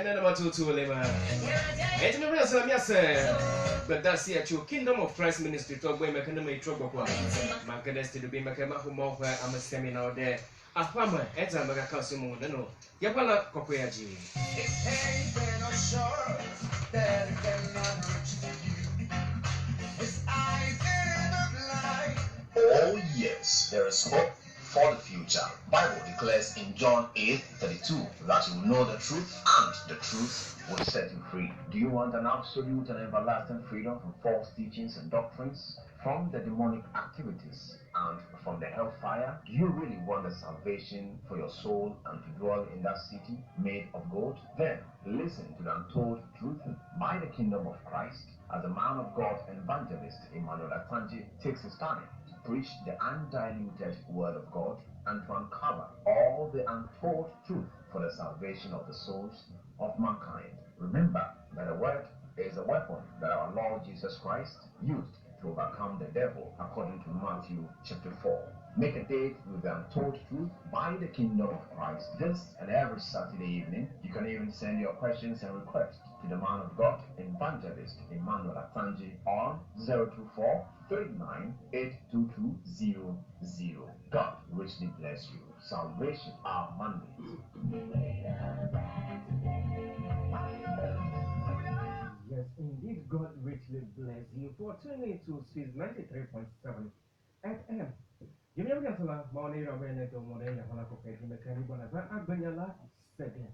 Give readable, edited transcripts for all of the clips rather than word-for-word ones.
then about two lema. And to me, yes, but that's here to Kingdom of Christ Ministry to go make a trouble. Market to be Makama who more where I'm a seminar there. A farmer, as I'm a consumer, no. Yapala Kokoyaji. It's anything I'm sure that it cannot reach to you. It's eyes in the blind. Oh yes, there is hope for the future. Bible declares in John 8:32 that you will know the truth and the truth will set you free. Do you want an absolute and everlasting freedom from false teachings and doctrines, from the demonic activities, and from the hellfire? Do you really want the salvation for your soul and to dwell in that city made of gold? Then listen to the untold truth by the Kingdom of Christ as the man of God evangelist Emmanuel Atanji takes his time to preach the undiluted word of God and to uncover all the untold truth for the salvation of the souls of mankind. Remember that the word is a weapon that our Lord Jesus Christ used to overcome the devil, according to Matthew chapter 4. Make a date with the untold truth by the Kingdom of Christ this and every Saturday evening. You can even send your questions and requests to the man of God, evangelist Emmanuel Atanji, on 024 39 God richly bless you. Salvation our mandate. Yes, indeed, God richly bless you for tuning to Swiss 93.7 FM. You may have a morning of Veneto Morena Hanakope, Mechanibana, Agbanyala, second.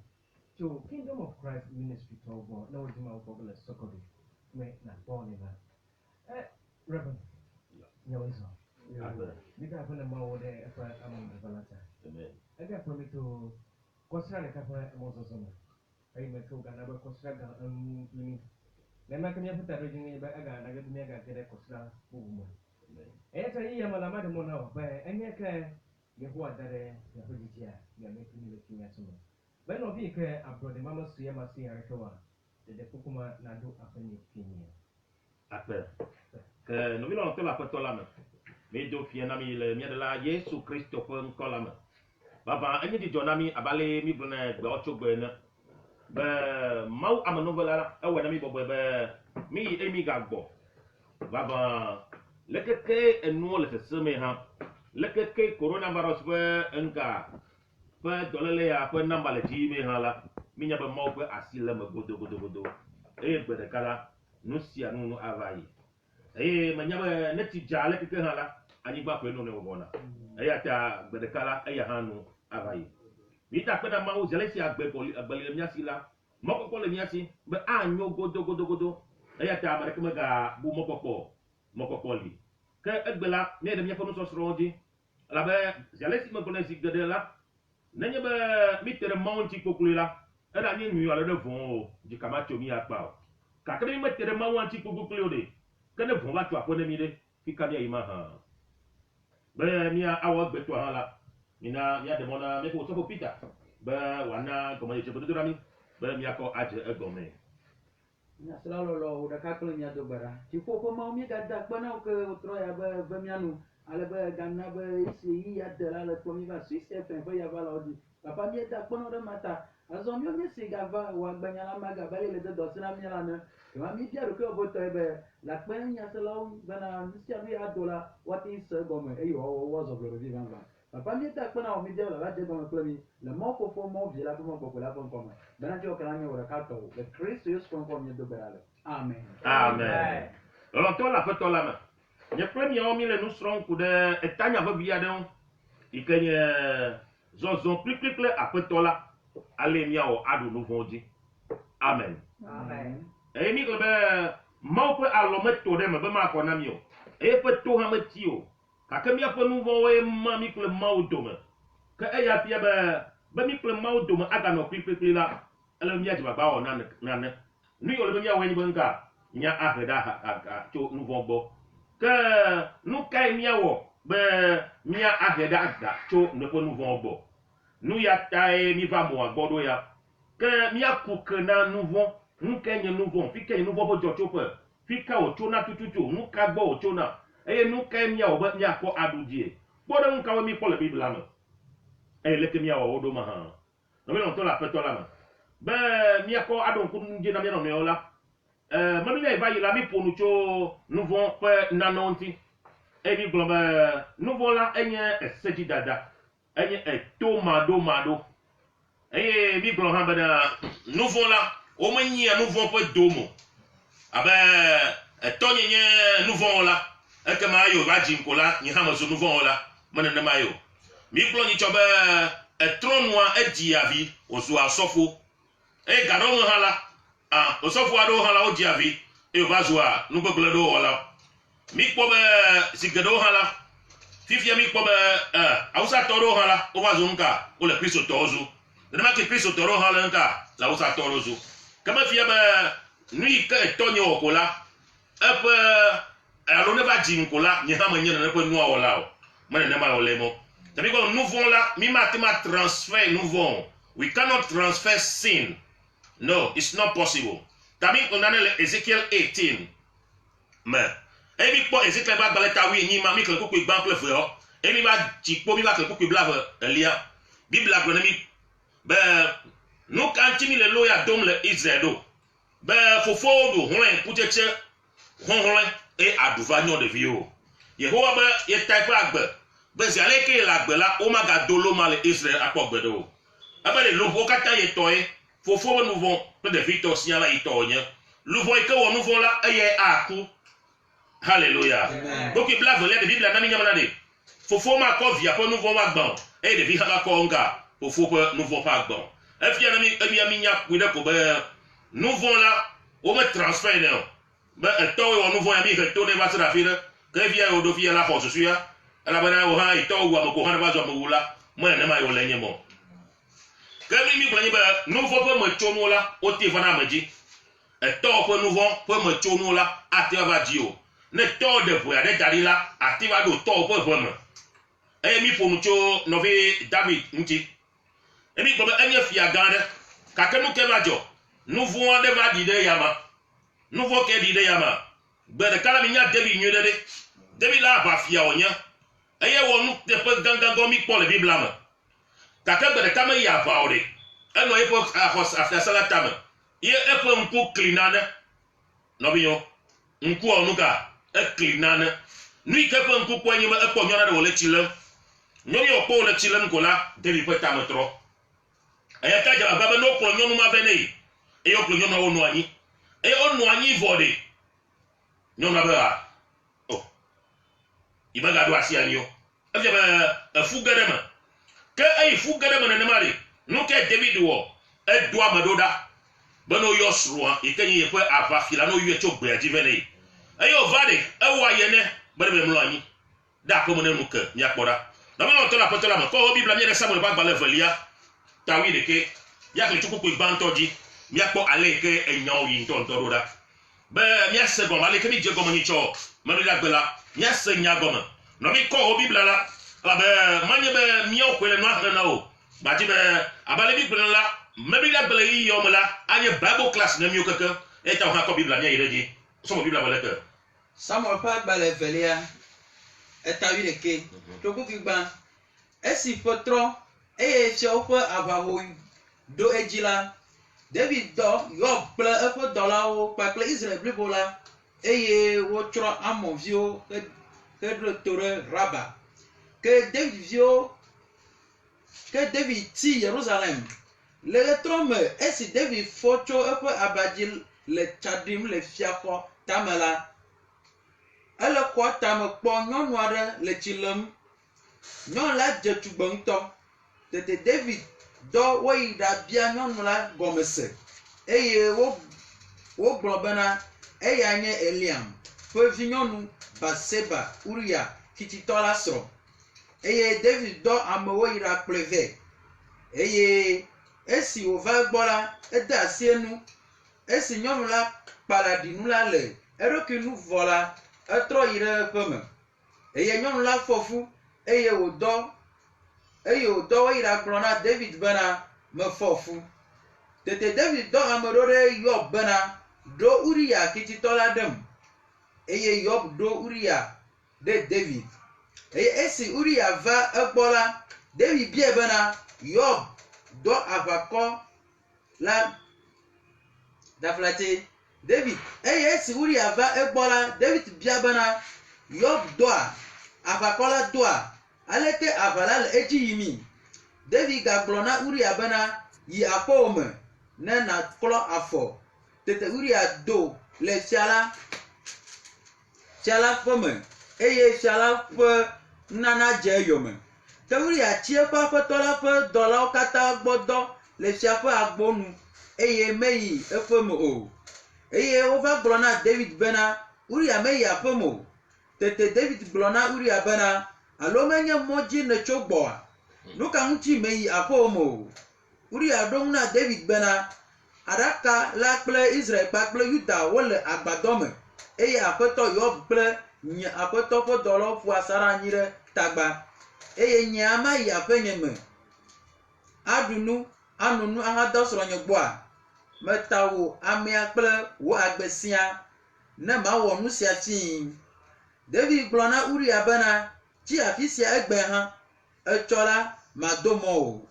To Kingdom of Christ Ministry to go, no Jima Popular Sokodi, may not born in that. Reverend, no, it's all. You got a more there among the Valata. I got for me to Costa Capa Mososoma. I may talk another Costa and Lema can you put that reading back again? I get me a Costa woman. Enter here, Malamada Mona, by any care, you what that you're making me looking at me. When no be care abroad the Mama Siama see her show, the Pukuma Nadu Apeni Kenya. Apple. No, we don't tell a patolama. Me do Fianami, Miadala, Yesu Christopher Colama. Baba, any di Jonami, Abale, mi brune, Gaucho Burner. Mau Amanovala, Awanami Bobe, me, Amy Gagbo. Baba, let a K and no let a summer. Let a K coronavirus where and ga. But Dolea, per number the Jimmy Hala, Minya Mope, Asila, Godo. But the color, no sia no avai. Manyama neti jale Hala, and you back no bona. Ayata, but the color, Ayahano, avai. Mita Pena Mau, Zalesia, Belemiasila, Moko Polemiasi, but I know Godo. Ayata, Maracamaga, Mokopoli. Egbela, near the Miaponos Rogi, Labe, Zalesima Ponesi Gadela. Nanya ba mitere maunti kokulila era ni nu ala de von di kamacho mi apa kakre mitere maunti kokulio de kana von ba to apone mi de fika dia ima ha ba mi awo gbe to hala mina ya de mona me ko so Peter ba wana ko ma je bodo rami ba mi ako aje egome na selalu lo udah kaklo mi ado bara ti fo ko mau mi da bana ke utro ya ba mianu ale ba ganna ba isi ya de la le pomi va Swiss FM ba ya va la odi papa mi da kono de mata azomio mi si gava wa gbanya la maga ba le de do sina mi la na e ma mi dia ro ke obo to ebe la penya selo bana nsia bi adola what is gome e yo was of the vivant va papa mi da kono mi dia la de gome pomi le mo ko fo mo vi la pomo ko la pon koma bana jo kala mi ora kato le Christ is kon ko mi do berale amen amen lo to la foto la ma nye premier omi le nous serons coup de etanya va bia don ikenye zozon plikle apetola ale mia o adu no vondi amen e mi ko be mau pe alometo de me be ma ko na mi o e pe to ha meti o ka ke mi apo no vo we ma mi ko mau do me ke e ya pia be mi ko mau do me aga no plikle la ele mi aji ba o na ne ni o le mi awen ni benga nya aheda ha to no vo bo que nous kay miawo be mia aheda da cho ne ko nous vont bo nous ya tae mi va mo agbodo ya que mia ku que na nous vont nous kenye nous vont fi kenye nous vont bo jocho pe fi ka o cho na tututu nous ka gbo o cho na e nous kay miawo be mia ko adudie bodo nous ka mi po le bible la no e le ke miawo odo ma ha no me on to la pe to la ma be miako adon kun je na mi no me ola mami na va yila mi ponu cho nouveau pe nanonti e mi globe nouveau la enye eseji dada enye mado e mi globe ha bana nouveau la o manyi nouveau pe domo abe tonye nye nouveau la e kama yo va jinkola ni ha maso nouveau la mana na mayo mi globe ni chobe etronwa ediavi ozu asofo e garo hala osofo ado hala ojiavi e bazwa nugogle do wala mi ko be sigado hala fifia mi ko be ausa toro hala o bazo nka o le kristo tozu de ma ke kristo toro hala nka la ausa torozu kama fia be nui ka etonyo okola e pe alo ne ba jinkola ni ha manye na pe nu awala o mane ne ma olemo tabi ko nouveau la mi matima transfer nouveau we cannot transfer sin. No, it's not possible. Tabi on a Ezekiel 18. Mais, et mi po Ezekiel va baleta wi ni ma mi kle ko bank frère. Et mi va jipo mi va kle ko blave Elia. Bible la mi be no kanti mi le loya dom le Israël. Be fofo do holen puteche honholen et aduvanyo de vio. Yehowa be ye type agbe. Be zale ke la gbe la o ma ga dolo ma le Israël akogbe do. Abele lo ko kata ye toye. Fofo nous vont de victor signala itonya louvon ke wonu vont la eye aku hallelujah donc il blave les de bible na mi nyamana de fofo ma ko via ko nous vont ma gban e de vi ha ko nga fofo ko nous vont pas gban e fi na mi nya ku de ko be nous vont la o me transfert non be to wonu vont ya mi ke to ne va sera fi de ke via o do fi la force suya ala bana o ha ito wa ko ha na ba zo mo wula mo na ma yo lenye mo kemi mi gbanye ba nouveau pe me chono la o te vana meji e to pe nouveau pe me chono la ati va dio ne to de boya de dalila ati va do to pe me e mi ponu cho nove David nti e mi gbe enye fia gande ka kenu ke va jo nouveau de va di de yama nouveau ke di de yama be de kala mi nya David nyu de David la ba fia onya e ye wonu de pe ganga go mi po le bible ma kaka bere kama ya baure eno epo ahos after salatama ye epo nku cleanane no biyo nku onuga e cleanane nui kepo nku kwanyi ma epo nyona de wole chilem nyoni opo wole chilem kola debi peta metro aya kaja ababa no pro nyonu ma benei e yo pro nyonu onu anyi e onu anyi vode nyona ba oh ibaga do asianyo e ba fugarema ke ay fugare manene mari no ke David wo e do amadoda bano yo sruwa e kenye ye pe ava fila no yue chogbe ajivene ayo vade e wa yene bere be mlani da ko mone muke nya kpora na me to la potola ma ko Bible mi re Samuel ba gba levelia tawi de ke ya ke chuku pe bantoji mi akpo ale ke enyan yi ntonto roda be mi ase go male ke mi je go mani cho ma mi la gbela mi ase nya go ma no mi ko Bible la la be manye be miyo kwele no ahre na o ba ti be abale Bible la mebi la bele yi yo mala anye Bible class na miyo keke e ta ha ko Bible nya yireji so mo Bible bele ke Samuel pa bale velia eta wi de ke to ku gba esi potro e se o pe abawo do ejila David do yo ple e fo dola o pa ple Israel blibola eye wo tro amovio ke do tore raba que David ti Jérusalem le trome esi David focho e pe abadil le chadim le fiako tamala ele ko tam kpo nyonu are le chilem nyon la jetugbonto tete David do we da bia nyonu la gomese eye wo globana eye anye Eliam pe vi nyonu Baseba Uria kititola sro eye David do amewo ira pleve eye esi ova gbola eda sienu esi nyonu la paladinu la le erokinu vola etro ire peme eye nyonu la fofu eye odo ira glona David bana me fofu tete David do amerore Yob bana do Uria kititola dem eye Yob do Uria de David eye esi Uria va egbola David bie bana Yob do avako la daflate David eye si Uria va egbola David bia bana Yob doa afakola doa aleke avala eji yimi David gaglona Uria bana yi apome na klo afo tete Uria do le siala fome eye siala fe nana je yome te Uria tie pa fetola fe dola kata gbodo le siafe agbonu eye meyi efeme o eye ova glona David bena Uria meyi afeme o tete David glona Uria bena alo menye moji ne chogboa nuka nchi meyi afeme o Uria dong na David bena adaka la kple Israel kple Yuda wole agbadome eye apeto Yob kple nye apeto fo dolo fu asara nyire tagba eye nye ama yi afenye me adunu anunu aha dosro nye gboa metawo amia kple wo agbesia ne ma wo nu sia tin David glona Uria bena chi afisia egbe ha echola madomo o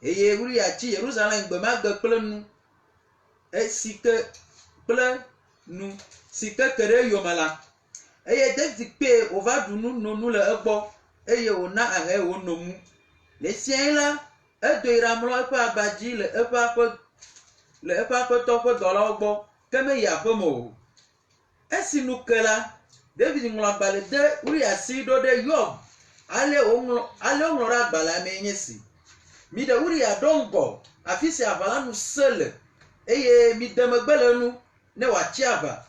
eye Uria chi Jerusalem gbe ma gbe kple nu esike kple nu sike kere yomala eye David pe ovadunu nonu le egbo eye ona ahe wonomu le siela edo iramlo efe abaji le efe apeto fo dola ogbo keme ya fomo esinu kela David nglo agbale de Uria si do de Yob ale onglo ra agbala menyesi mi de Uria dongo afisi avala nu sele eye mi demegbele nu ne wachiava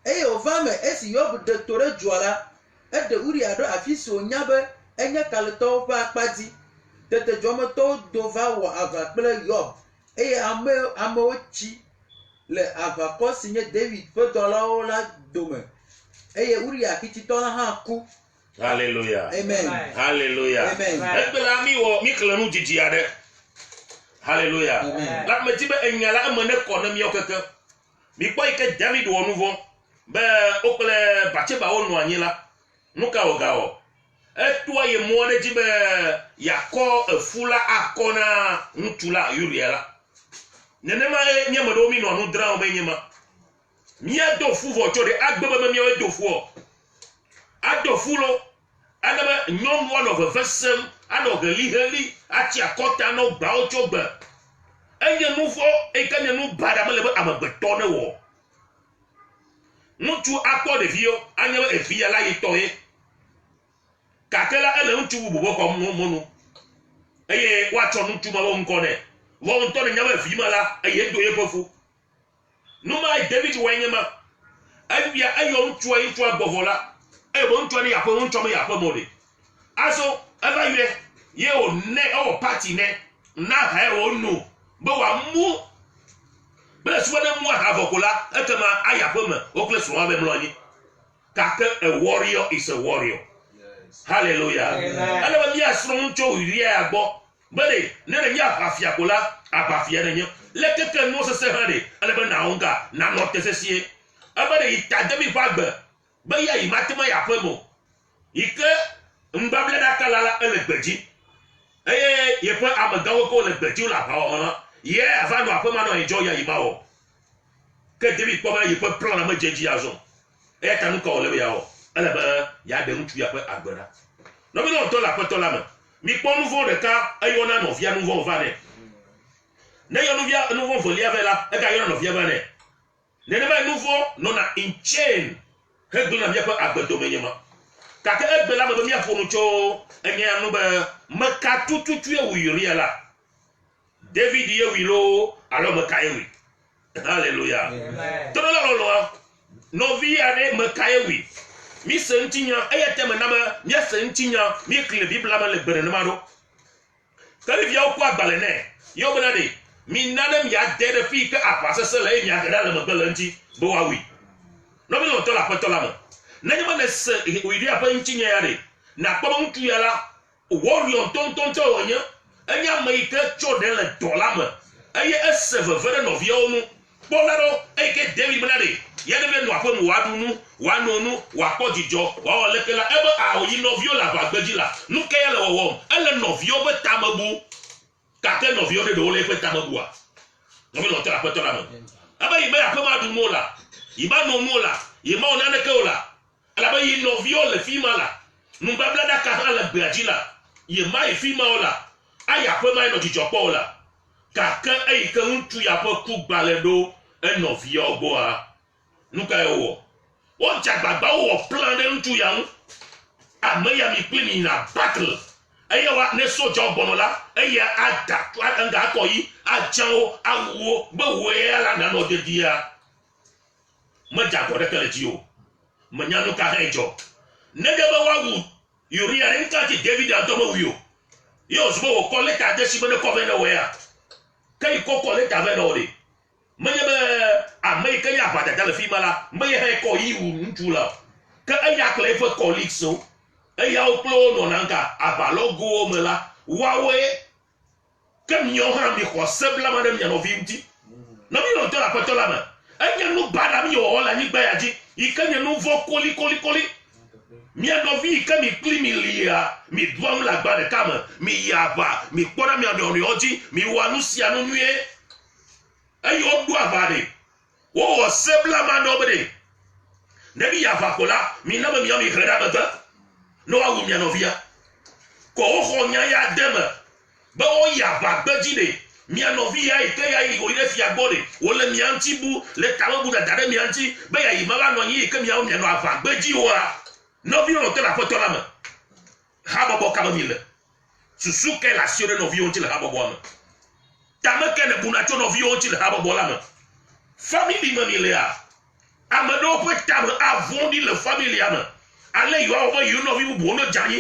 eye ovame esi Yob de tore juala ede Uria do afisi onyabe enye kaleto fa akpati tete jomoto dova wo ava kple Yob eye ame ochi le ava ko sinye David fodola ola dome eye Uria kititona ha ku. Hallelujah. Amen. Hallelujah. Amen. Ekbela mi wo mi klenu jiji ade. Hallelujah. Amen. La me tibe enyala amene kono mi okeke. Mi kwa ike David wo nouveau. Be okle Bathsheba wo nu anyila. Nuka ogao. Etwa ye mwone tibe yako efula akona ntula Uriela. Nenema e nyama do mi no anu dra o benyema. Mi ado fu vo chode agbebe mi o do fu o. Ado fulo adaba nyom one of a vessel ado heli ati akota no ba ocho gba. Enye nufo e kanye nu bada mele amagbeto ne wo. Nutu akọ de vio anya e via la yitoye. Kakela ele ntu bubo ko monu. Eye wacho nutu ma wo nkone. Wo nto ne nyawe fi mala eye do ye pofu. Numa David wenyema. Abia ayo ntu ayi tu agbovola. Ebo ntu ne yapo ntu me yapo mode. Aso eba ye o ne o party ne na ha e o nu. Bo wa mu bele suwana mu avokola etema ayapo me okle so wa be mloni. Kake a warrior is a warrior. Yes. Hallelujah. Ala ba mi asro ncho iri agbo. Bele ne ne ya afiakola abafia ne nyo. Lekeke no se hade ala ba na onga na no tesesie. Abade itademi fagbe. Ba ya imatima ya pemo. Ike mbable da kalala elegbeji. Eye ye fa amagawo ko elegbeji la pa ona. Ye ava no apema no enjoy ya imawo. Ke debi ko ba ye fa plan na majeji azo. E tanu ko le ya o. Ala ba ya de ntu ya pa agbara. No mi no to la pa to la ma. Mi po nouveau de ka ayona no via nouveau va ne. Ne yo no via nouveau volia vela e ka yo no via va ne. Ne ne ba nouveau no na in chain. He na mi pa agbedo menyema. Ka ke egbe la me mi afonu cho enye anu ba makatutu e wiri la. David ye wilo alo makayewi. Hallelujah. Todo la lo no vi ane makayewi. Mi sentinya eyete me na ma mi sentinya mi kle bibla ma le gbere na ma do. Ka vi ya okwa gbale ne. Yo bena de mi nanem ya de de fi ke apase se le mi agada le mabele nti bo wa wi. No bi no to la peto la ma. Na nyama ne se wi dia pa ntinya ya de. Na kpo ntu ya la warrior tonton to onya. Enya mai ke cho de le dola ma. Eye eseve vere no vi onu. Bolaro eke David benade. Ya de no apon wa dunu, wa nonu, wa pojijo, wa olekela ebe a oyi no vi la ba gbeji la. Nu ke ya le wo. Ele no vi obe tamabu. Ka ke no vi ode de ole pe tamabu a. nɔvi lɔtɔ la aƒetɔ la me abe yi be aƒema ɖu mo la yi ba no mo la yi ma wo naneke o la elabe yi nɔviwo le fi ma la nubablaɖaka hã le gbea dzi la yi ma yi fi ma o la ayi aƒema yi nɔ dzidzɔ kpɔ o la gake eyi ke ŋutsu ya ƒe ku gbalẽ ɖo enɔviawo gbɔa nu ka ye wowɔ wodze agbagba wowɔ plan ɖe ŋutsu ya ŋu ame ya mi kpli mi yina battle eye wa ne sodzawo gbɔnɔ la eye ada nga akɔ yi adzawo awuwo be woe la nanɔ dedia medze agɔ ɖeke le dzi o menya nu ka hã dzɔ negbe be woawu Uria ɖe ŋka dzi David adɔ mewui o ye wòzu be wòkɔ leta de si be ne kɔ vɛ ne wɔea ke yi kɔkɔ leta vɛ ne wɔ de menye be ame yi ke nye aʋadada le fi ma la meye hã kɔ yi wu ŋutsu la ke eya kple eƒe colleagues eyawo kple wo nɔna nka aʋalɔgowo me la woawoe ke miawo hã mi xɔ se blama ɖe mia nɔvi ŋuti nɔvi nɔtɔ le aƒetɔ la me enye nu baɖa mi wɔwɔ le anyigba ya dzi yi ke nye nu vɔ kolikoli mia nɔvi yi ke mi kpli mi lia mi dua nu le agba ɖeka me mi yi aʋa mi kpɔna mia nɔnɔewo dzi mi wɔa nu sia nu nyuie eye woɖo aʋa ɖe wowɔ se blama ɖewo be ɖe ne mi yi aʋa ko la mi na be miawo mi hle ɖe megbe ne woawu mia nɔvia ko woxɔ nya ya de me be woyi aʋagbedzi ɖe mia nɔvi ya yi ke ya yi woyi ɖe fia gbɔ ɖe wole mia ŋuti bu le tamebu dada ɖe mia ŋuti be yayi ma va nɔ anyi yi ke miawo mianɔ aʋagbedzi oa nɔvi nɔtɔ le aƒetɔ la me habɔbɔ kame mi le susu ke le asio ɖe nɔviwo ŋuti le habɔbɔa me tame ke ne buna tso nɔviwo ŋuti le habɔbɔ la me famili me mi lea ame ɖewo ƒe tame avɔ̃ɖi le familia me ale yiwo be yiwo nɔvi bubuwo no dze anyi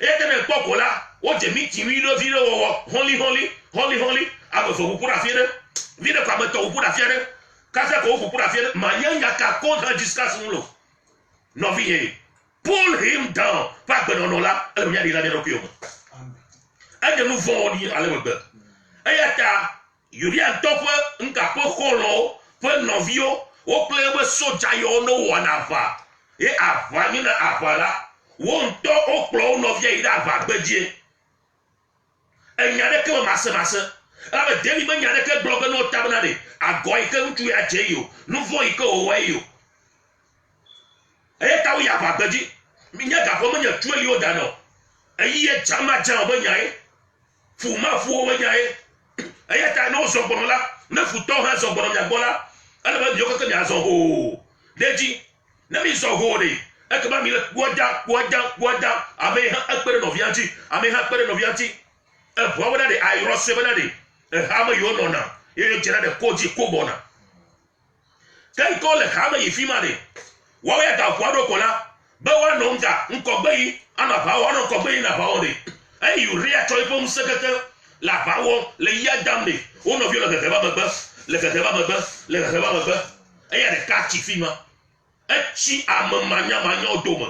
eye ke ne kpɔ ko la wodze miti wi ɖe vi ɖe wɔwɔ hɔlihɔli ame eve ƒoƒu ɖe afi ɖe vi ɖe ko ame etɔ̃ ƒoƒu ɖe afi ɖe kafe ko wo ƒoƒu ɖe afi ɖe manya nya ka ko hã discuss ŋu lo nɔvi ye pull him down ƒe agbenɔnɔ la ele nya ɖi la mia ɖokuiwo me enye nu vɔ wɔɖi ale megbe eya ta Uria ŋutɔ ƒe ŋka ƒe xɔlɔwo ƒe nɔviwo wo kple ebe sodza yiwo ne wɔna aʋa ye aʋa nye na aʋa la wo ŋutɔ wokplɔ wo nɔvia yi ɖe aʋagbedie enya ɖeke me masemase elabe David be nya ɖeke gblɔ be ne wota bena ɖe agɔ yi ke ŋutsu ya dze yi o nu vɔ yi ke wòwɔe yi o eye ta woyi aʋagbedzi nye gaƒe menye tueliwo danɔ eyi ye dzama be nyae fumafuwo be nyae eya ta ne wozɔ gbɔnɔ la ne futɔwo hã zɔ gbɔnɔ mia gbɔ la ele be miawo keke miazɔ hoo ɖe dzi ne mi zɔ hoo ɖe ekema mi le kpɔda ame hã ekpe ɖe nɔvia ŋuti ame hã kpe ɖe nɔvia ŋuti eʋua bena ɖe ayɔrɔ se bena ɖe ehame yiwo nɔna eye dzena ɖe ko dzi ko gbɔna ke yi ke wole hame yi fi ma ɖe woawo ya ga ʋua ɖo ko la be woanɔ ŋga ŋkɔgbe yi anɔ aʋa wɔ anɔ ŋkɔgbe yi na aʋa wɔ ɖe eye Uria tsɔ eƒe ŋusẽ keke le aʋa wɔ le ya dam ɖe wo nɔviwo le hehe va megbe eya ɖeka tsi fi ma etsi ame manyamanyawo dome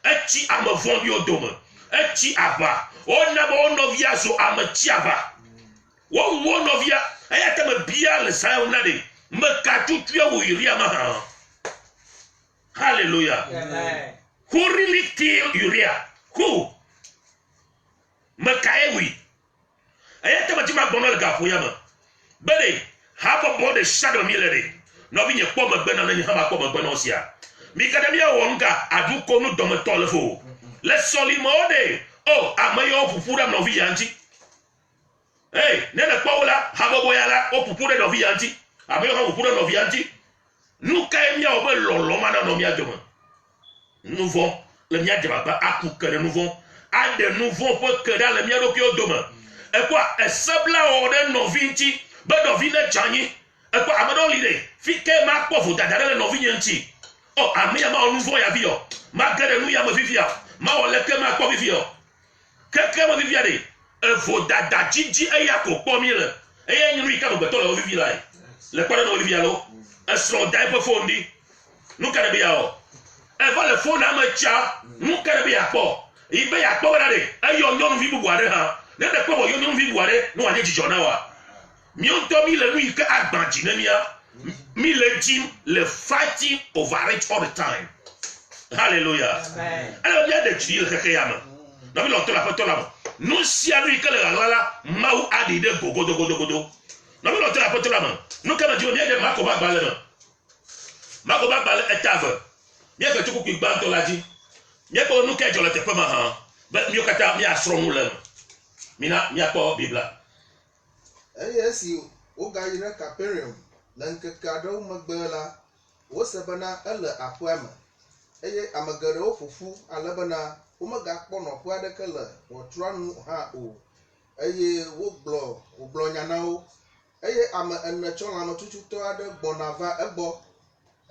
etsi ame vɔ̃ɖiwo dome etsi aʋa wona be wo nɔvia zo ame tsi aʋa wowu wo nɔvia eya te me bia le Zion na ɖe meka tutuia wo Uria ma hã hallelujah who really kill Uria who meka ewi eya te me ti ma gbɔnɔ le gaƒo ya me be ɖe habɔbɔ ɖe sia ɖe mi le ɖe nɔvi nye kpɔ megbe na ne nye hã ma kpɔ megbe na wo sia mi ke ɖe miawɔ ŋga aɖukɔnu dɔmetɔ le fo le sɔlimewo ɖe o ame yawo ƒoƒu ɖe nɔvi ya ŋuti ne le kpɔ wo la habɔbɔ ya la wo ƒoƒu ɖe nɔvi ya ŋuti ame yawo hã ƒoƒu ɖe nɔvi ya ŋuti nu kae miawɔ be lɔlɔ ma nanɔ mia dome nu vɔ le mia dzebagba aku ke ɖe nu vɔ aɖe nu vɔ ƒe ke ɖa le mia ɖokuiwo dome ekpɔa esebla wɔ ɖe nɔvi ŋuti be nɔvi ne dze anyi ekpɔ ame ɖewo li ɖe fi ke ma kpɔ vodada ɖe le nɔvi nye ŋuti ame ya ma wɔ nu vɔ ya fi yɔ ma ge ɖe nu ya me fifia ma wɔ leke ma kpɔ fifi yɔ keke me fifia ɖe evodada dzidzi eya ko kpɔ mi le eye nu yi ke amegbetɔ le wo fifi la le kpɔ ɖe ne wo fifia lo esrɔ̃ da eƒe fon ɖi nu ka ɖe be ya wɔ eva le fon ame tsa nu ka ɖe be ya kpɔ yi be ya kpɔ be na ɖe eyɔ nyɔnuvi bubu aɖe hã ne ɖe kpɔ wɔ yɔ nyɔnuvi bubu aɖe ne wòanye dzidzɔ na wa míawo ŋutɔ mi le nu yi ke agbã dzi ne mía mi le dzim le fighting over it all the time hallelujah ele mía de dzi le xexe ya me nɔvi le ɔtɔ le aƒetɔ la me nu sia nu yi ke le ɣaɣla la mawu aɖi ɖe go godogodogodo Non, mais l'autre, la pote la main. Nous, comme dit, on est de Makoba Balem. Makoba Balem est tave. Bien que tu coupes une bande, on l'a dit. Bien que nous, qu'est-ce que tu peux m'en ben, mieux qu'à ta, mieux sur nous, là. Mina, mieux pas, Bible. Eh, si, au gars, il y a Caperium, l'encadre, Magbella, au Sabana, elle a poème. Eh, Amagaro, Fufu, à Labana, au Magapon, au Poix de Color, ou Tron, ha, ou. Eh, au blanc, au blanc, eye ame ene tsɔ lãmetututɔ aɖe gbɔna va egbɔ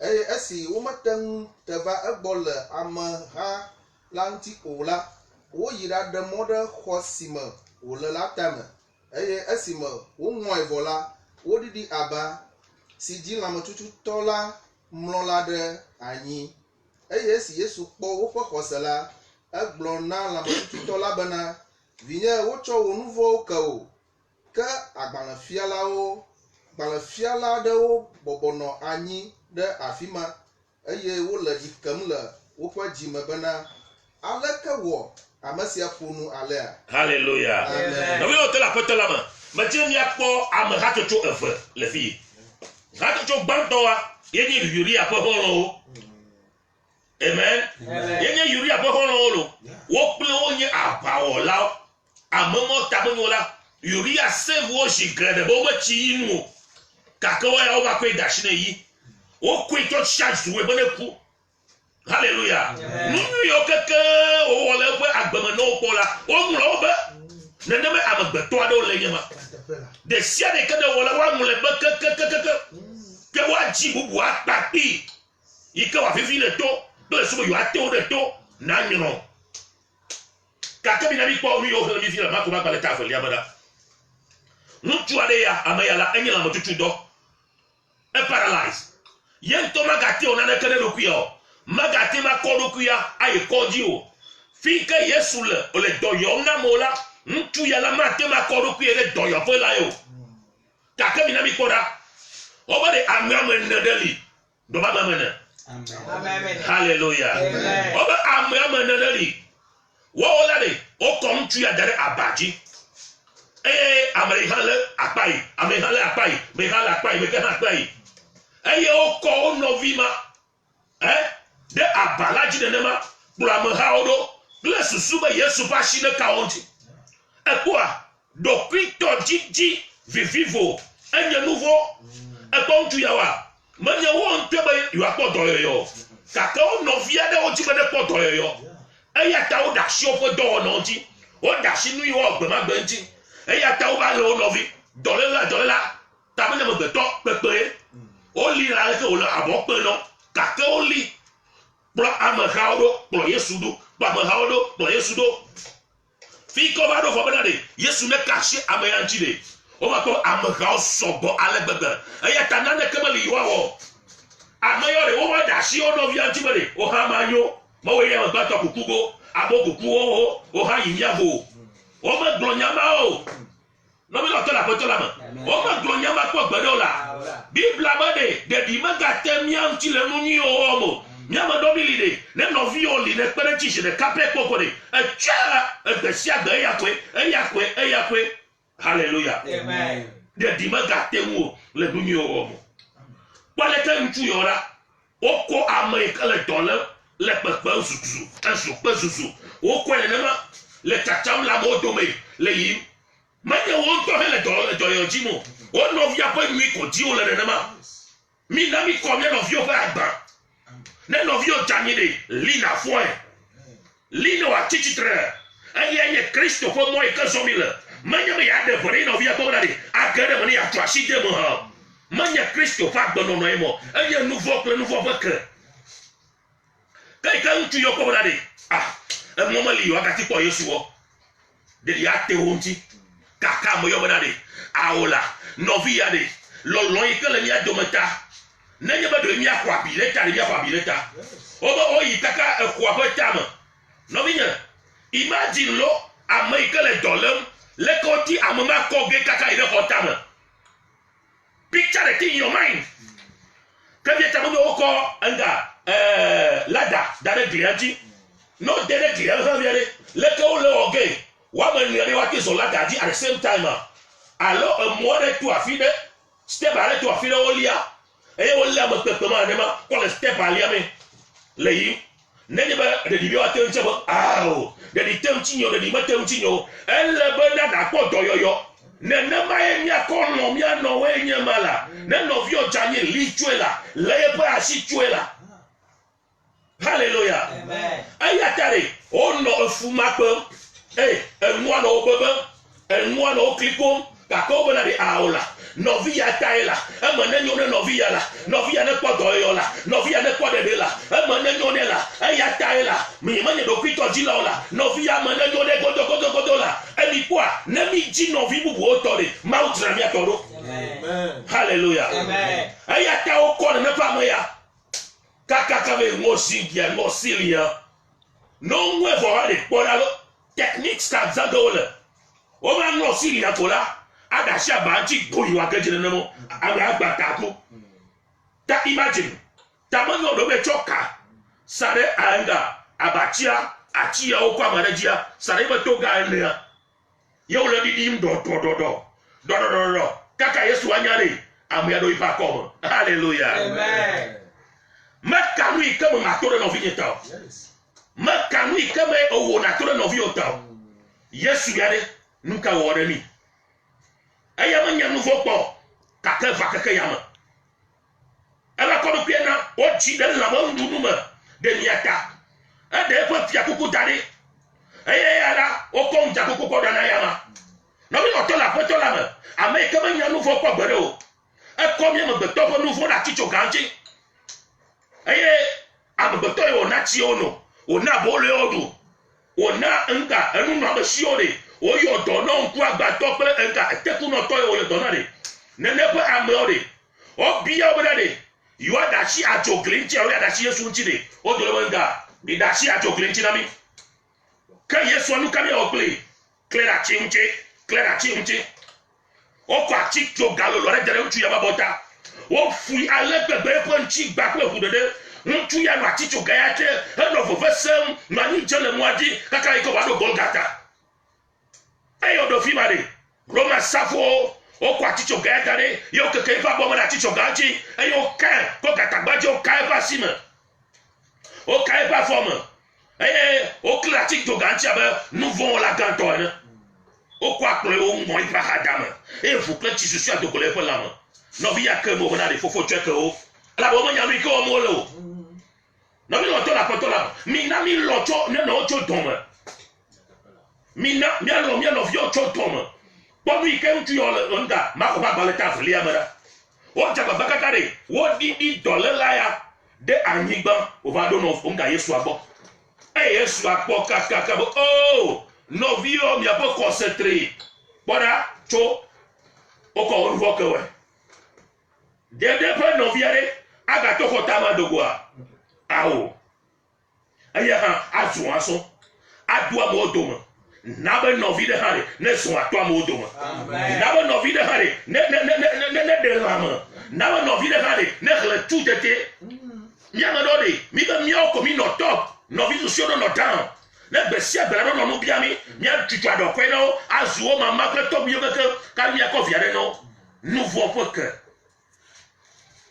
eye esi womete ŋu te va egbɔ le ameha la ŋuti o la woyi ɖaɖe mɔ ɖe xɔ si me wòle la tame eye esime woŋlɔe vɔ la woɖiɖi aba si dzi lãmetututɔ la mlɔ la ɖe anyi eye esi Yesu kpɔ woƒe xɔse la egblɔ na lãmetututɔ la bena vinye wotsɔ wò nu vɔwo ke o. Ke agbalẽfialawo gbalẽfiala aɖewo bɔbɔnɔ anyi ɖe afi ma eye wole dzi kem le woƒe dzime bena aleke wɔ ame sia ƒo nu alea. Hallelujah. Nɔvi wo te le aƒetɔ la me. Meti miakpɔ ame hatsotso eve le fi. Hatsotso gbãtɔa yenye Uria ƒe xɔlɔwo. Amen. Yenye Uria ƒe xɔlɔwo lo. Wo kple wo nye aʋawɔlawo. Amemɔ tamenyola. Uria save wo shigre de bo tsi inu kake wa ya va kwe dashi ne yi wo kwe to charge we bene ku hallelujah nu yo keke o wole pe agbeme no ko la o mu lo be nene me amegbeto ade o le nyema de sia de ke de wole wa mu le be ke wa ji bubu akpapi ike wa fifi le to do le so yo ate o de to na nyono kake bi na bi ko mi yo he mi fi la ma ko ba le ta fe lia bada ŋutsu aɖe ya ame ya la enye lãmetutu dɔ paralyze yen to magate o naneke ɖe ɖokui o magate ma kɔ ɖokui ayi kɔdzi o fi ke Yesu le dɔyɔm na mo la ŋutsu ya la mate ma kɔ ɖokui ɖe dɔyɔƒe la o gake mi na mi kpɔ ɖa wobe ɖe ame ene ɖe li dɔba ame ene hallelujah wobe ame ene ɖe li wɔwɔ la ɖe wokɔ ŋutsu ya da ɖe aba dzi. Eye ameha le akpai, ameha le akpai, meha le akpai, meke ha akpai. Eye wokɔ wo nɔvi ma, de aba la dzi nenema, kplɔ amehawo ɖo kple susu be Yesu ƒe asi ne ka wo ŋuti. Ekpɔa, ɖokuitɔ dzidzi vivivo, enye nu vɔ. Ekpɔ ŋutsu yawoa, menye wo ŋutɔ be yewoakpɔ dɔyɔyɔ, gake wo nɔvi aɖewo dzi be ne kpɔ dɔyɔyɔ. Eya ta woɖe asi woƒe dɔwɔnɔ ŋuti, woɖe asi nu yiwo gbemagbe ŋuti. Eya ta wo va le wo nɔvi dɔléla tabe ne megbetɔ kpekpe woli la leke wole abɔ kpe nɔ gake woli kplɔ amehawo ɖo kplɔ Yesu ɖo kplɔ amehawo ɖo kplɔ Yesu ɖo fi ke wova ɖo fɔ bena ɖe Yesu ne ka asi ame ya ŋuti ɖe wova kpɔ amehawo sɔgbɔ ale gbegbe eya ta naneke meli yewoawɔ ame yawo ɖe wova ɖe asi wo nɔvia ŋuti be ɖe wohã ma nyo mewoe nye amegbetɔ kukugo abo kukuwo wohã yi miavo wome gblɔ nyama o nɔbi lɔ tɔ le aƒetɔ la me wome gblɔ nyama kpɔ gbe ɖe o la Biblia be ɖeɖi megate mía ŋuti le nu nyuiwo wɔm o míame ɖɔ mi li ɖe ne nɔviwo li ne kpe ɖe tsi ɖeka pɛ kpɔkpɔ ɖe etsea egbe sia gbe eya koe hallelujah ɖeɖi megate ŋu o le nu nyuiwo wɔm o kpɔ leke ŋutsu yɔ la wokɔ ame yi ke le dɔ lém le kpekpe zuzu wokɔe nenema le tsatsam le amewo dome le yiyim menye wo ŋutɔ he le dɔyɔ dzi mo wo nɔvia ƒe nui ko dzi wo le nenema mi na mi kɔ mia nɔviwo ƒe agba ne nɔviwo dze anyi ɖe li na fɔe li ne wòatsi tsitre eye nye Kristo ƒe mɔ yi ke zɔm mi le menye be yeaɖe ʋe ɖe nɔvia ƒe ɖe age ɖe me ne yeatso asi de me hã menye Kristo ƒe agbenɔnɔ ye mɔ eye nu vɔ kple nu vɔ ƒe ke ke yi ke ŋutsu yɔ kɔ bena ɖe emɔ meli yewo agati kpɔ Yesu wɔ ɖeɖi ate wo ŋuti kaka me yɔ bena ɖe awola nɔvi ya ɖe lɔlɔ yi ke le mía dome ta nenye be ɖe míaxɔ abi ɖe ta ɖe míaxɔ abi ɖe ta wobe woyi kaka exɔa ƒe tame nɔvi nye imagine lo ame yi ke le dɔ lém leke woti ame ma kɔ ge kaka yi ɖe xɔ tame picture the thing in your mind ke via tame be wokɔ enga lada da ɖe glia dzi no de glia hã via ɖe leke wole wɔ ge woame ene ɖe woate zɔ lada dzi at the same time alors moi de toi fide step ale toi fide olia e olia mo pepema ne ma ko le step alia me le yi neni ba de di bi wa tem chebo awo de di tem chinyo de di ma tem chinyo ele be na da po doyoyo ne ma e nya ko no mi ano we nya mala ne no vi o janye li chuela le pa asi chuela. Hallelujah. Amen. Ayatare ono fuma ko enwa no bebe enwa no kliko kako bana de aola novia taila amane nyone novia la novia ne podo yo la novia ne podo de la amane nyone la ayataila mi mane do kwito jila ola novia amane nyone godo la emi kwa ne mi ji novi bubu otore mautra mi atoro. Amen. Hallelujah. Amen. Ayata o ko ne pa ya kaka be ngosigia ngosilia no nwe vorade podalo techniques ka zadole o ma ngosilia tola adasha banchi boyi wa kejele nemo agba taku ta imagine tamanyo do be choka sare anga abachia achia o kwa marajia sare be to ga ne yo le didim do kaka Yesu anyare amya do ipa komo. Hallelujah. Amen. Makanui kama matore no vinyeta. Makanui kama owo na tore no viota. Yesu yare nuka wore mi. Aya manya no vopo kaka vakaka yama. Ela kono piena o chi de la mo ndunuma de niata. Ade po tia kuku dare. Aya ala o kon ja kuku ko dana yama. No mi otola potola me. Ame kama nya no vopo gbere o. E kom ye me betopo no vo na chicho ganji. Aye, ababato yo na chiono, ona bole odu, ona nka enu no abasiore, oyo dono nku agbato pe nka eteku no to yo donare. Nenepe amore. Obia obade. You are that she at your glinty or that she is unchide. O do wenga, be that she at your glinty na mi. Kan yeso anu kan yo play. Clear chimche. O kwa chikto galo lo re jere utu ya babota. O fui alepebe ponchi gbakle hudede ntu ya no aticho gayate no vovesem mani jele mwadi kaka iko bado Golgata ayo do fimare Roma safo o kwa aticho gayate yo keke fa bomo na aticho gaji ayo kan ko gatagbaje o kai fa sima o kai fa forme o classique to ganti aba nous vont la gantone o kwa kle o mo ipa hadama e fu kle ti susu adogole fo lama no via que mo na de fofo cheke o la bo mo nya mi ko mo lo no mi lo to la potola mi na mi lo cho ne no cho doma mi na mi no vio cho doma bo mi ke ntu yo onda ma ko ba le ta fili amara o ja ba kakare wo di dole la ya de anyigba o ba do no nga Yesu abo Yesu apo kaka bo oh no vio mi apo concentré bora cho o ko on vo ke we dede pe no viare aga to ko tama dogwa awo aya ha azu aso adua mo doma na be no vi de hare ne so atwa mo doma amen na be no vi de hare ne de rama na be no vi de hare ne khle tout était mi amadode mi be mi oko mi no top no vi so no down ne be sia be no no bia mi atutu ado ko no azu o mama kle top yo ke ka mi akọ viare no nouveau poker.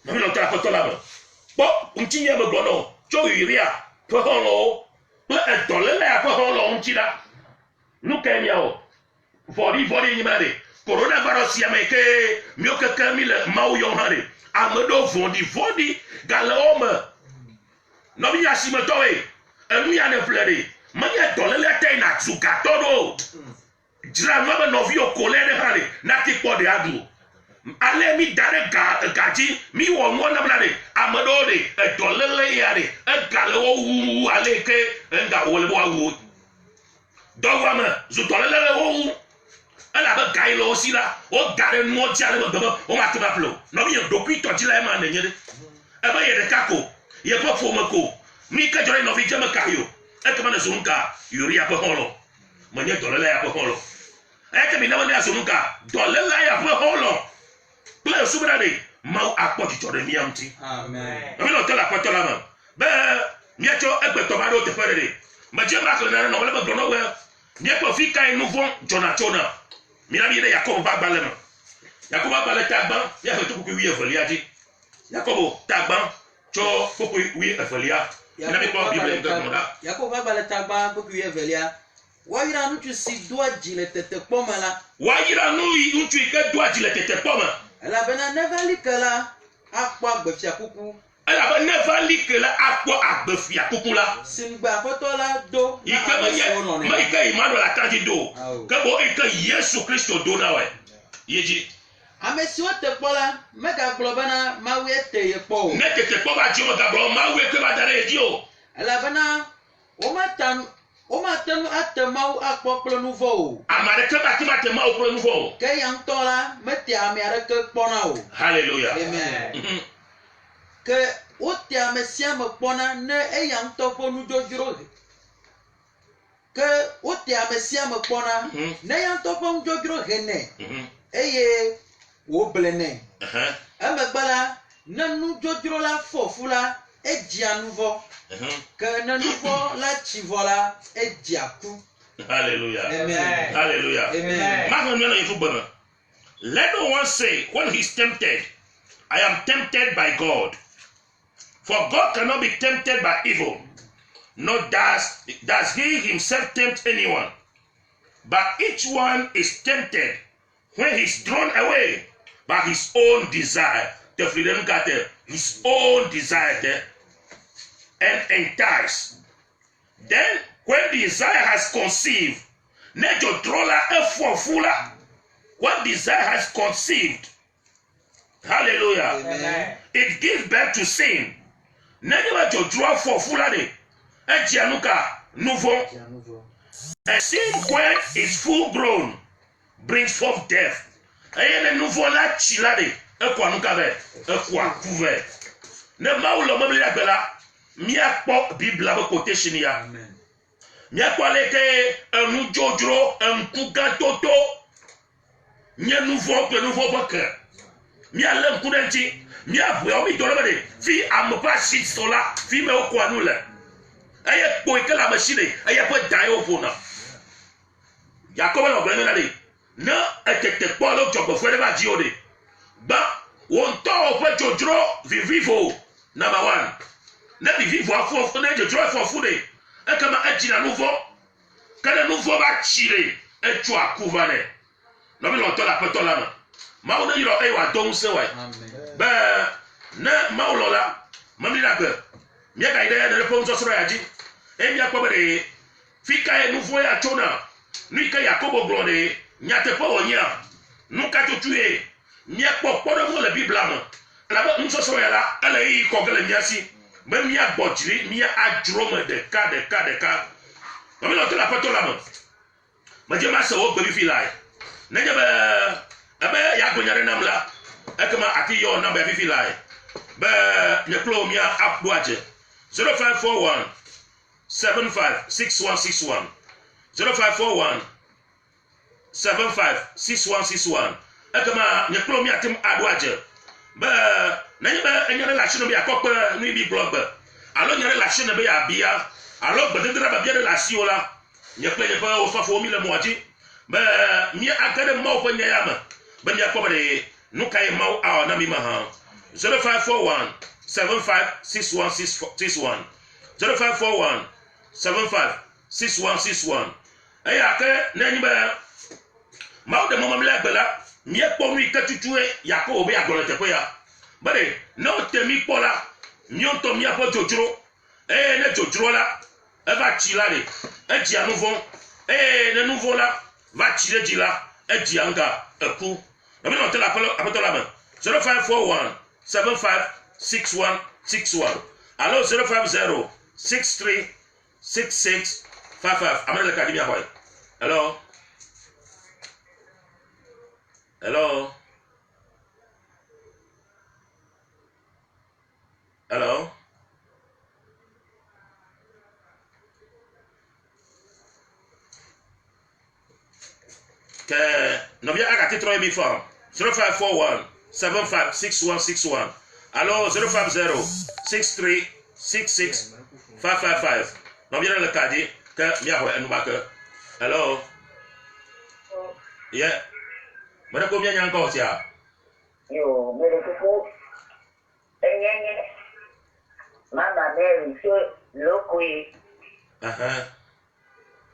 Non, non, t'as pas tout là-bas. Bon, on tient me bono. Tu iria. Peu holo. Peu un dollar là, peu holo, on tira. Nous kanyao. Vori ni mare. Coronavirus yameke. Mieux que Camille Mao Yohane. Amedo vondi. Galome. Non, il y a si me toé. Un lui a ne fleuré. Mania dollar là, t'es na tsukatodo. Drama no vio colère hare. Nati po de adu. Ale mi dare gaji mi wo mo na blade amado de e dolele yare e gale wo wu ale ke nga wo le bo wu dogwa ma zu dolele wo ala ba gai lo sila o gare no jare mo gaba o ma tba plo no mi do pi to jila ma na nyere e ba ye de kako ye po fo mako mi ka jore no vi jama kayo e ka ma na zunka yuri ya po holo manye dolele ya po holo e ka mi na ma na zunka dolele ya po holo Play sobrade mau apoti tore miamti amen amino tela patola ma be miacho egbe to bado te ferere ma je ma kle na no le ba dono we mi ko fika inu von jonatona Minami de Yakobo ba balema. Yakobo ba le tagban, ya fe tuku wi evelia di. Yakobo tagban cho tuku wi evelia. Minami ko Bible de moda. Yakobo ba le tagban tuku wi evelia. Wa yira nu tu si doa ji le tete poma la. Wa yira nu ntu ike doa ji le tete poma. La bena never likala akpo agbefia kuku. Elle avait never li que la akpo agbefia kuku la. Singba foto la do. Ike me ike imano la tanji do. Que bo ike Yesu Christo do na we. Yeji. Ame si wote kpola mega globana mawe te ye po. Ne tete po ba ji mo gabro mawe ke ba dare eji o. La bena o matanu atema akpo klo nouveau. Amare ke ba ti matema o klo nouveau. Ke yang tola meti ame are ke kpona o. Hallelujah. Amen. Que o te amesia me kpona ne e yang to po nu jojuro. Que o te amesia me kpona ne yang to po nu jojuro hene. Eye wo blene. Emegbala ne nu jojuro la fofula e dia nouveau. Que ne nouveau la chivola e dia ku. Hallelujah. Amen. Hallelujah. Amen. Let no one say when he's tempted, I am tempted by God. For God cannot be tempted by evil, nor does he himself tempt anyone. But each one is tempted when he's drawn away by his own desire. The freedom got his own desire and enticed. Then when desire has conceived, nature trolla a fula. When desire has conceived, hallelujah, Amen. it gives birth to sin. Nenyewa to draw for fulade, and Gianuka, nouveau. A sin when it's full grown brings forth death. And a nouveau la chilade, a quanucave, a quacuve. Ne maulo mobile bella, mia pop bibla quotation ya. Mia qualete, un nujodro, un kuga toto. Mia nouveau que nouveau boker. Mia lem kudenti. Mia bwe omi dolomade fi ampa shit sola fi me okwanu le aye boy ke la machine aye po dai opona Yakobo no gbeme na de na etete polo jogo fere ba ji ode ba won to opo jojro vivo number 1 na vivo afo na jojro afo fu de e kama ajina nouveau kada nouveau ba chire e tu akuvane no mi lo to la petola ma ma ona yiro e wa don se wa ba na maulola mamira be mi ga ide de pon so sura yaji e mi akobere fika e nouveau ya tona ni ka Yakobo blonde nyate po onya nuka tutue mi akpopo de le bible am la ba nso so ya la ala yi ko gele mi asi ba mi agbojiri mi adro me de ka mamira to la patola ma je ma se wo gbe fi lai na je ba abe ya gonyare namla ekama ati yo number fifi lai ba nyeklo mia apduaje 0541 756161 0541 756161 ekama nyeklo mia tim adwaje ba nanye ba enyere la shino bia kokpa ni bi blog ba alo nyere la shino be ya bia alo gbedendra ba bia de la siola nyekle je ba o fafo mi le moji ba mi akade mo ko nyama ba nya ko bare nukai mau aw na mi maha 0541 756161 0541 756161 aya ke nani ba mau de mama mla bela mi e po mi katutue Yakobo be agolo te ko ya bare no te mi pola mi on to mi apo jojuro ne jojuro la e va chilare e ji anouveau ne nouveau la va chile ji la e ji anga e ku no mi no te la apetola ma 0541 756161 allo 050 63 66 55 amana le academy boy hello hello hello que no via agati troy mi form 0541 756161 allo 050 63 66 555 no via le cadi que mi a en baka hello yeah Mana ko bien encore sia. Yo, mais le faut Mama Mary, so lokui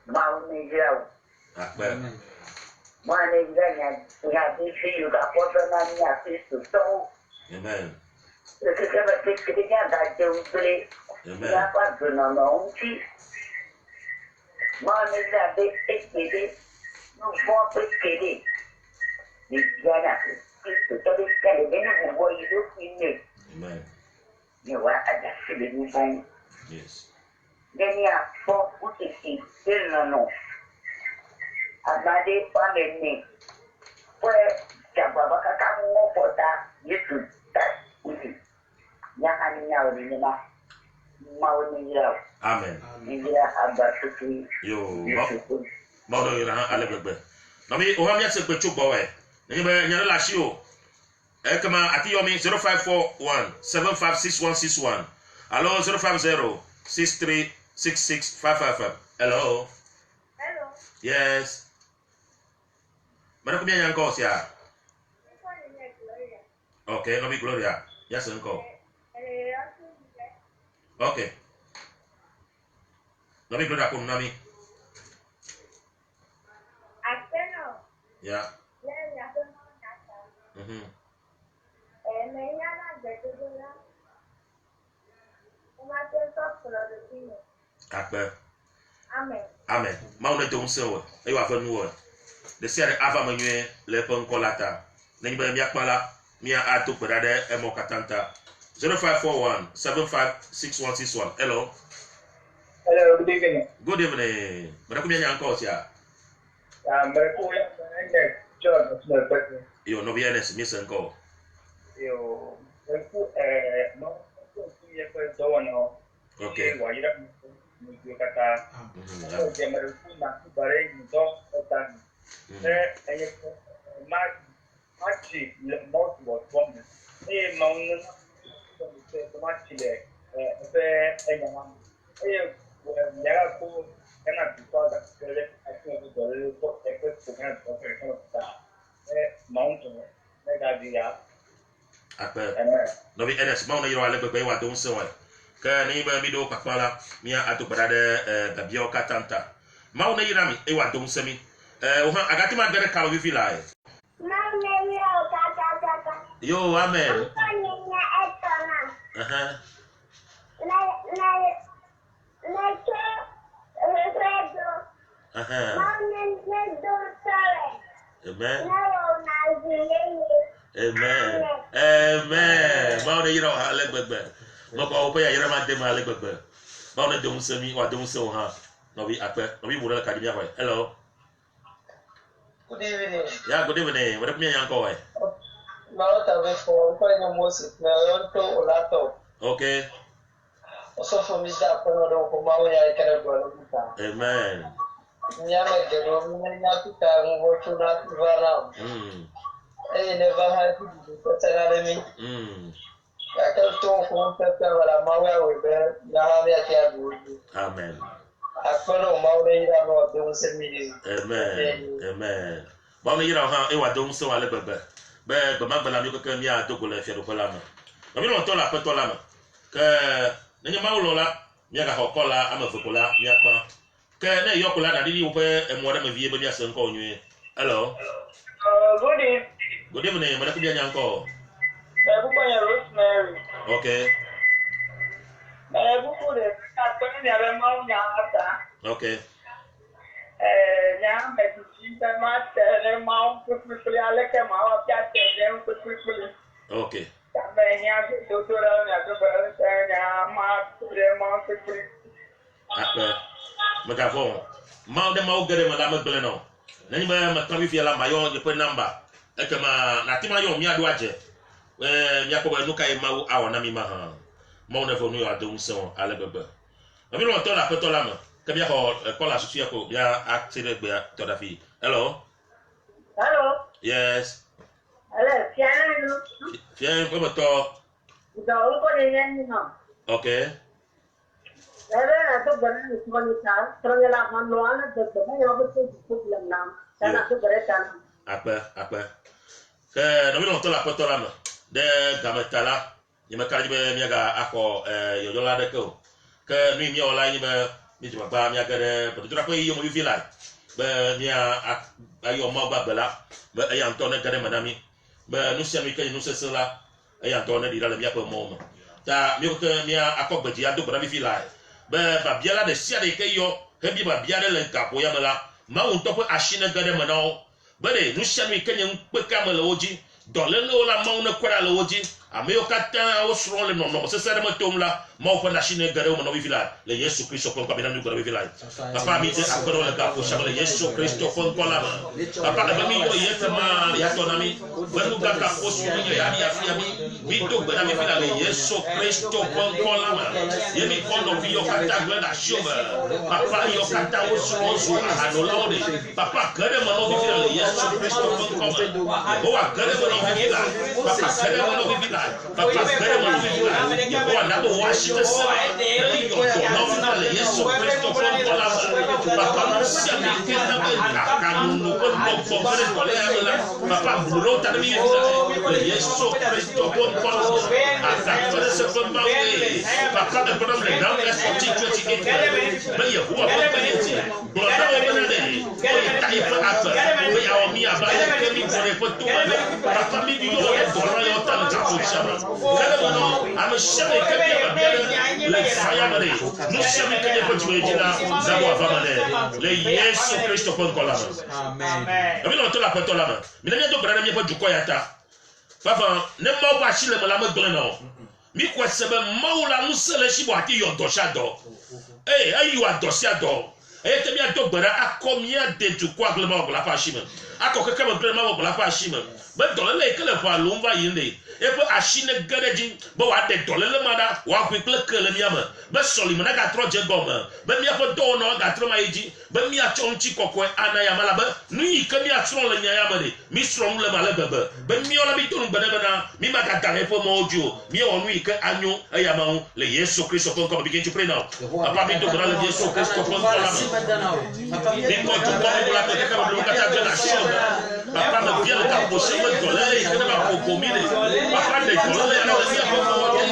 Maunijau. Akbar. Manijanya, ya bisi juga kota nanya Kristu. So, Amen. ketika ketika dah jauh beli, dapat guna maunci. Manijah ekspedi, nombor ekspedi. Dijana Kristu tapi sekali ini membuat hidup ini. Amen. Nyawa ada sedikit banyak. Yes. Dan ya, fokus isi selano. Abadi pandemi. Pues, siapa bakal kamu mau kota Yesus tas ini. Yang hanya ini mah mau nijau. Amen. Nijau abad suci. Yo, Yesus pun. mau do ira ale bebe. Nami o ha mi ase pe chukbo we. Ni be nyare la shi o. Kama ati yomi 0541 756161. Hello 050 6366 Hello. Hello. Yes. Mana ko bien encore sia. Okay, no be Gloria. Yes, uncle. Okay. No be Gloria kun nami. Aspeno. Yeah. Ya no nada. Me llama de Tudela. Uma pessoa produzindo. Akbar. Amen. Amen. Ma on don so e wa fanu wo. De sere ava manwe le pon kolata. Nani ba mi akpala mi a to pera de e mo katanta. 0541 756161. Hello. Hello, good evening. Good evening. Bara ko mi anya encore sia. Yo no vienes mi sen ko. Okay. Apa? No vi enes mau na yiro ale gbegbe wa don se wa. Ka ni ba mi do pakpala mi atu brade gabio katanta. Mau na yira mi e wa don se mi. O ha agati ma bere ka vi la e. Yo amen. Aha. Aha. Amen. Amen. Amen. Mau na yiro ale gbegbe. Mo ko pe ya yira ma de ma ale gbegbe. Mau na don se mi wa don se o ha. No vi ape. No vi mu na ka di mi ho. Hello. Good evening. Yeah, good evening. What up, me yanko eh? Malota before when Moses na yonto olato. Okay. Also for me that kono do ko mawo ya kare go luta. Amen. Nyame gero nya tuta ngo tuna vara. Never had to tell me. I can talk from September mawo we be na ha ya kia bu. Amen. Akono mawo ya no do se mi. Amen. Amen. Ba me yira ha e wa don so ale bebe. Be ma bela mi ko ke mi a to go le fie do ko la ma. Ba mi no to la pe to la ma. Ke ne ma wo la mi ga ho ko la ama fu ko la mi apa. Ke ne yo ko la da di wo pe e mo da me vie be mi asen ko nyu. Hello. Good evening. Good evening. Ma da ku bi anya ko. Everybody Rosemary. Okay. Everybody akono ni aba mawo nya ata. Okay. Nya me ti ta ma tele mawo quickly ale ke mawo pia tele quickly. Okay. Nya doctora nya to nya ma tele mawo quickly. Apa? Megafon. Mau de mau gere ma la me bele no. Nani ba ma tawi fi la mayo je pe number. E ke ma na ti ma yo mi adu aje. Mi akoba no kai mau awa na mi ma ha. Mau ne fo no ya don so ale bebe. Ami no to la pe to la ma. Ke bi ho ko la susu ko ya active gbe to da fi. Hello. Hello. Yes. Hello, piano. Fien ko to. Da ko ni no. Okay. Era to bana ni ko ni ta, pero la man lo ana de me yo ko to ko la nam. Sana to bereta. akpe ke no mi no to la poto la me de gametala ni me ka be mi ga akọ yo yo la de ko ke ni mi ola ni be mi ti ba mi ga de po tra ko yo mo vi la be ni ayo mo ba bela be ayan to ne ga de manami be nu sia mi ke nu se la ayan to ne di la mi akọ mo ta mi ko mi akọ gbe ti ado bra mi vi la be ba bia la de sia de ke yo he bi ba bia de le ka po ya me la ma un to ko ashine ga de manao be de nu sia mi ke ni pe ka me le oji do le la ma un ko ra le oji ameyo kata osro le no se sere mo tomla mo fa na shine gare mo no vivila le Yesu Kristo kon kabina ni gare vivila papa mi te akoro le ka ko shabale Yesu Kristo kon kola papa le mi yo yete ma ya to na mi benu ga ka ko su ni ya ya mi to gbe na mi vivila le Yesu Kristo kon kola ye mi kon no vi yo kata gbe na shoma papa yo kata osro zu ano laode papa gare mo no vivila le Yesu Kristo kon kola o wa gare mo no vivila papa gare mo no vivila papa gare mo no vivila yo na bo washi the side yo to no vivila le Yesu Kristo kon kola papa no sia mi ke na be akanu no ko ko gare ko le ala papa bulo ta mi vivila le Yesu Kristo kon kola ata fere se kon ma we papa de problem le down let's 28 be ye huwa ko be ti bro da be na de ko ta ifa ata be ya o mi aba ke mi bore ko to papa mi yo le dola yo ta ta ko shaba kada no am shebe ke be le fire mare no shebe ke ko jiwe jina za wa fa mare le Yesu Kristo kon kola amen ami no to la ko to la ma mi na mi do brada mi ko juko ya ta papa ne mo kwa shile mo la mo do no mi kwa sebe maula musele shibo ati yo do shado ayu adosi ado te mi ado gbara akomia de du kwa glema ogla pa shime akokeke mo glema ogla pa shime be dolele kele fa lumba yinde epo ashine gareji bo wa de dolele mada wa kwekle kele mi ama be soli mo na ga tro je gom be mi apo do no ga tro ma yiji be mi acho nchi kokwe ana ya mala be nu yi ke mi atro le nya ya made mi sro mu le mala bebe be mi ola bi tonu bana bana mi ma ga dare po mo ojo mi o nu yi ke anyo ya ma le Yesu Kristo kon ko begin to pray now papa mi do bana le Yesu Kristo kon ko la mi ko to ko la te ka mo ka ta na sho papa me bien ta po se me dolele ke na ko ko mi de papa de dolele na le mi ko mo di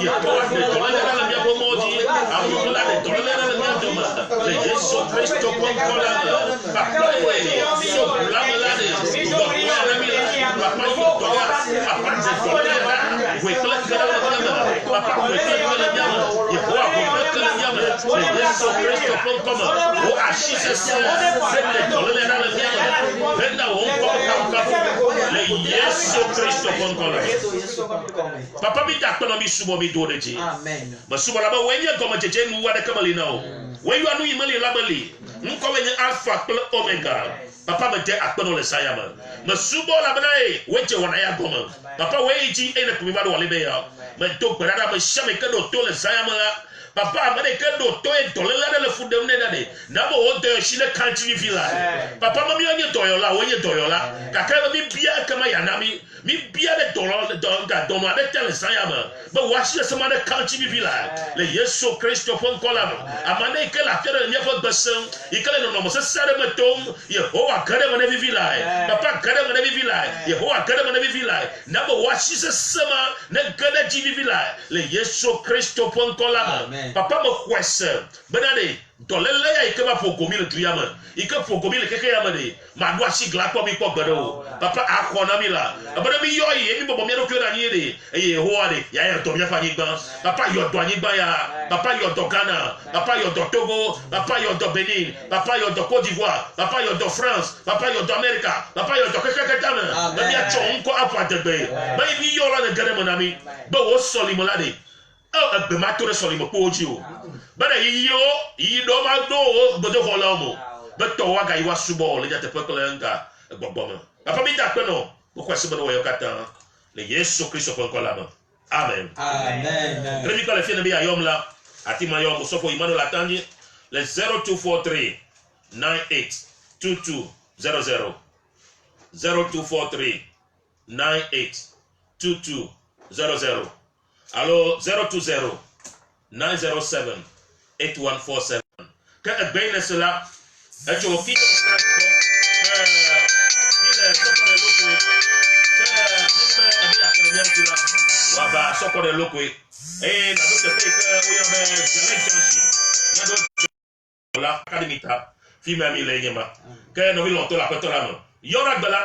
ye to de dolele na le mi ko mo di a mo la de dolele na le mi do ma le Yesu Kristo kon ko la papa we so la la de do ko la mi papa yo to ya papa de dolele na we kla ka la mi papa we kla ka la mi ye ko ko ka la mi le Yesu Kristo kon ko ma o ashise se de dolele na le mi venda o ko ka le Yesu Kristo kon ko la papa mi ta kono mi subo mi do de ji amen ma subo la ba wenye ko ma jeje nu wa de kamali na o we yu anu yimali la bali nko wenye alpha plus omega papa me de akpono le sayama ma subo la bana e weje wona ya goma papa we ji ene kumi ba do wale be ya ma do brada ma shame ke do to le sayama papa amane ke do to e to le fudem ne na de na bo o de shi le kanti vila papa ma mi onye doyola onye doyola kaka mi bia kama ya na mi bia de dollar da dono ade tele sayama ba washi se ma de kanti vila le Yesu Kristo fon kola amane ke la tere mi fo gbesen ikele no mo se sare metom Yehowa kare mo ne vila papa kare mo ne vila Yehowa kare mo ne vila na bo washi se sama ne gada ji vila le Yesu Kristo fon kola papa me kwese benade dolele ya ikeba fogomi le duyama ike fogomi le keke yama de ma do ashi gla ko mi ko gbero papa akona mi la abana mi yo yi mi bobo mi ro kyo ni de Yehowa de ya do mi fa ni gban papa yo do ani gban ya papa yo do Ghana papa yo do Togo papa yo do Benin papa yo do Côte d'Ivoire papa yo do France papa yo do America papa yo do keke tama ba mi a chon ko afa de be ba mi yo la de gare mo na mi ba wo soli mo la de be ma to soli mo po ji o bana yi do ma do bodo vola mo but to wa ga iwa subo le jate pekole nga gbogbo papa mi ta pe no ko kwesi bodo yo kata le Yesu Kristo kon kola mo amen amen remi ko le fie bi ayom la ati ma yo so fo Emmanuel Atangi le 0243 982200 0243 982200 allo 020 907 8147 que bem cela é que o que Waba soko de loko e na do te pe o ya be challenge la académie ta fi ma mi le yema ke no mi lo to la ko to la no yora gbala